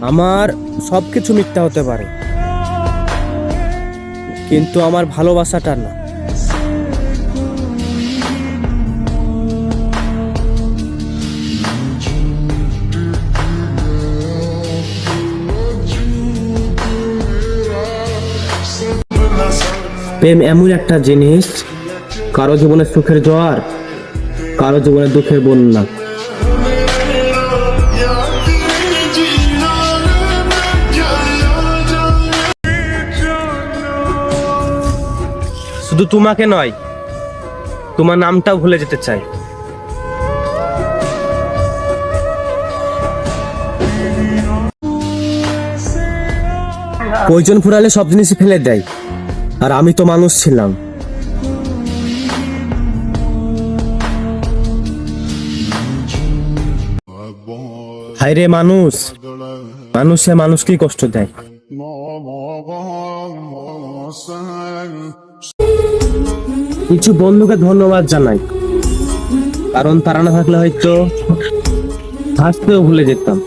আমার সবকিছু মিথ্যা হতে পারে, কিন্তু আমার ভালোবাসাটা না। প্রেম এমন একটা জিনিস, কারো জীবনে সুখের জোয়ার, কারো জীবনে দুঃখের বন্যা। শুধু তোমাকে নয়, তোমার নামটাও ভুলে যেতে চাই। প্রয়োজন ফুরালে সব জিনিসই ফেলে দেয়, আর আমি তো মানুষ ছিলাম। হায়রে মানুষ, মানুষে মানুষকেই কষ্ট দেয়। কিছু বন্ধুকে ধন্যবাদ জানাই, কারণ তারা না থাকলে হয়তো হাসতেও ভুলে যেতাম।